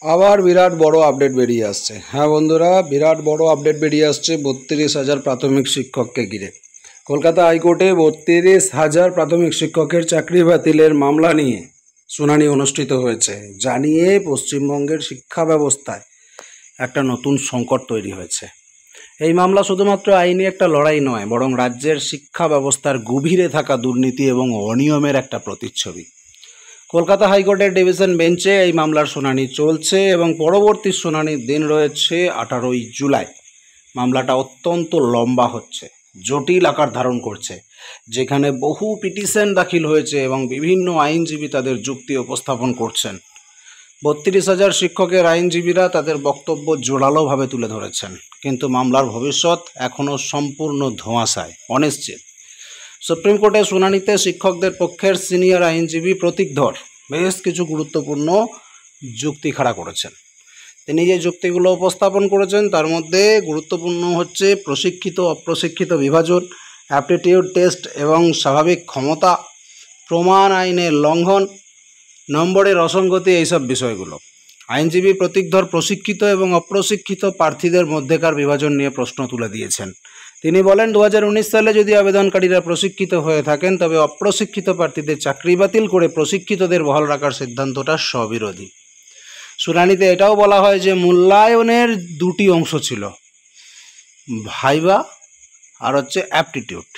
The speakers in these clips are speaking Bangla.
আবার বিরাট বড় আপডেট বেরিয়ে আসছে। হ্যাঁ বন্ধুরা, বিরাট বড় আপডেট বেরিয়ে আসছে 32,000 প্রাথমিক শিক্ষককে ঘিরে। কলকাতা হাইকোর্টে 32,000 প্রাথমিক শিক্ষকের চাকরি বাতিলের মামলা নিয়ে শুনানি অনুষ্ঠিত হয়েছে। জানিয়ে পশ্চিমবঙ্গের শিক্ষা ব্যবস্থায় একটা নতুন সংকট তৈরি হয়েছে। এই মামলা শুধুমাত্র আইনি একটা লড়াই নয়, বরং রাজ্যের শিক্ষা ব্যবস্থার গভীরে থাকা দুর্নীতি এবং অনিয়মের একটা প্রতিচ্ছবি। কলকাতা হাইকোর্টের ডিভিশন বেঞ্চে এই মামলার শুনানি চলছে এবং পরবর্তী শুনানির দিন রয়েছে 18ই জুলাই। মামলাটা অত্যন্ত লম্বা হচ্ছে, জটিল আকার ধারণ করছে, যেখানে বহু পিটিশন দাখিল হয়েছে এবং বিভিন্ন আইনজীবী তাদের যুক্তি উপস্থাপন করছেন। 32,000 শিক্ষকের আইনজীবীরা তাদের বক্তব্য জোরালোভাবে তুলে ধরেছেন, কিন্তু মামলার ভবিষ্যৎ এখনও সম্পূর্ণ ধোঁয়াশায়, অনিশ্চিত। সুপ্রিম কোর্টের শুনানিতে শিক্ষকদের পক্ষের সিনিয়র আইনজীবী প্রতীক ধর বেশ কিছু গুরুত্বপূর্ণ যুক্তি খাড়া করেছেন। তিনি যে যুক্তিগুলো উপস্থাপন করেছেন তার মধ্যে গুরুত্বপূর্ণ হচ্ছে প্রশিক্ষিত অপ্রশিক্ষিত বিভাজন, অ্যাপটিটিউড টেস্ট এবং স্বাভাবিক ক্ষমতা, প্রমাণ আইনের লঙ্ঘন, নম্বরের অসঙ্গতি, এইসব বিষয়গুলো। আইনজীবী প্রতীক ধর প্রশিক্ষিত এবং অপ্রশিক্ষিত প্রার্থীদের মধ্যেকার বিভাজন নিয়ে প্রশ্ন তুলে দিয়েছেন। তিনি বলেন, 2019 সালে যদি আবেদনকারীরা প্রশিক্ষিত হয়ে থাকেন তবে অপ্রশিক্ষিত প্রার্থীদের চাকরি বাতিল করে প্রশিক্ষিতদের বহাল রাখার সিদ্ধান্তটা স্ববিরোধী। শুনানিতে এটাও বলা হয় যে মূল্যায়নের দুটি অংশ ছিল, ভাইবা আর হচ্ছে অ্যাপটিটিউড,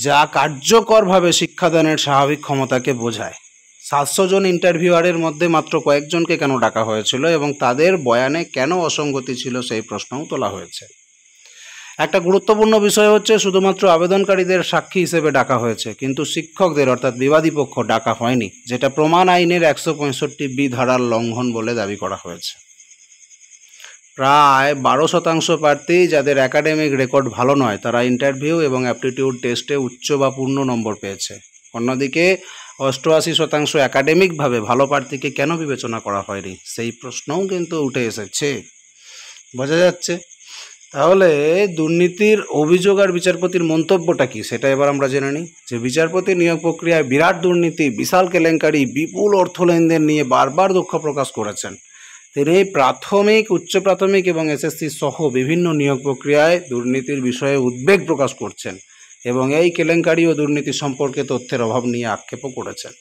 যা কার্যকরভাবে শিক্ষাদানের স্বাভাবিক ক্ষমতাকে বোঝায়। 700 জন ইন্টারভিউয়ারের মধ্যে মাত্র কয়েকজনকে কেন ডাকা হয়েছিল এবং তাদের বয়ানে কেন অসঙ্গতি ছিল সেই প্রশ্নও তোলা হয়েছে। একটা গুরুত্বপূর্ণ বিষয় হচ্ছে শুধুমাত্র আবেদনকারীদের সাক্ষী হিসেবে ডাকা হয়েছে, কিন্তু শিক্ষকদের অর্থাৎ বিবাদী পক্ষ ডাকা হয়নি, যেটা প্রমাণ আইনের 165B ধারার লঙ্ঘন বলে দাবি করা হয়েছে। প্রায় 12% প্রার্থী যাদের একাডেমিক রেকর্ড ভালো নয় তারা ইন্টারভিউ এবং অ্যাপটিটিউড টেস্টে উচ্চ বা পূর্ণ নম্বর পেয়েছে। অন্যদিকে 88% একাডেমিকভাবে ভালো প্রার্থীকে কেন বিবেচনা করা হয়নি সেই প্রশ্নও কিন্তু উঠে এসেছে। বোঝা যাচ্ছে তাহলে দুর্নীতির অভিযোগ আর বিচারপতির মন্তব্যটা কি সেটা এবার আমরা জেনে নিই। যে বিচারপতি নিয়োগ প্রক্রিয়ায় বিরাট দুর্নীতি, বিশাল কেলেঙ্কারি, বিপুল অর্থ লেনদেন নিয়ে বারবার দুঃখ প্রকাশ করেছেন। তিনি প্রাথমিক, উচ্চ প্রাথমিক এবং এসএসসি সহ বিভিন্ন নিয়োগ প্রক্রিয়ায় দুর্নীতির বিষয়ে উদ্বেগ প্রকাশ করছেন এবং এই কেলেঙ্কারি ও দুর্নীতি সম্পর্কে তথ্যের অভাব নিয়ে আক্ষেপও করেছেন।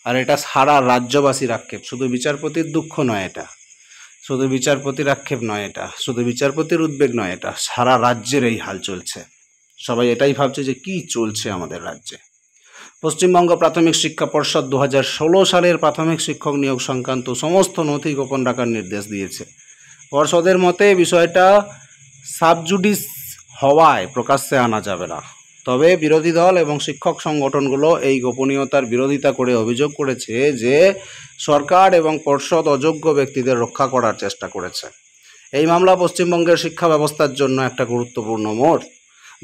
আর এটা সারা রাজ্যবাসীর আক্ষেপ, শুধু বিচারপতির দুঃখ নয়, এটা শুধু বিচারপতির আক্ষেপ নয়, এটা শুধু বিচারপতির উদ্বেগ নয়, এটা সারা রাজ্যের এই হাল চলছে। সবাই এটাই ভাবছে যে কি চলছে আমাদের রাজ্যে। পশ্চিমবঙ্গ প্রাথমিক শিক্ষা পর্ষদ 2016 সালের প্রাথমিক শিক্ষক নিয়োগ সংক্রান্ত সমস্ত নথি গোপন রাখার নির্দেশ দিয়েছে। পর্ষদের মতে বিষয়টা সাবজুডিস হওয়ায় প্রকাশ্যে আনা যাবে না। তবে বিরোধী দল এবং শিক্ষক সংগঠনগুলো এই গোপনীয়তার বিরোধিতা করে অভিযোগ করেছে যে সরকার এবং পর্ষদ অযোগ্য ব্যক্তিদের রক্ষা করার চেষ্টা করেছে। এই মামলা পশ্চিমবঙ্গের শিক্ষা ব্যবস্থার জন্য একটা গুরুত্বপূর্ণ মোড়।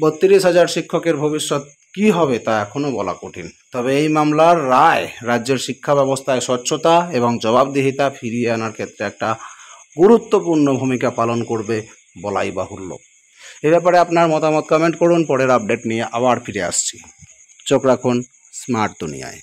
32,000 শিক্ষকের ভবিষ্যৎ কী হবে তা এখনও বলা কঠিন, তবে এই মামলার রায় রাজ্যের শিক্ষা ব্যবস্থায় স্বচ্ছতা এবং জবাবদিহিতা ফিরিয়ে আনার ক্ষেত্রে একটা গুরুত্বপূর্ণ ভূমিকা পালন করবে বলাই বাহুল্য। এ ব্যাপারে আপনার মতামত কমেন্ট করুন। পরের আপডেট নিয়ে আবার ফিরে আসছি। চোখ রাখুন স্মার্ট দুনিয়ায়।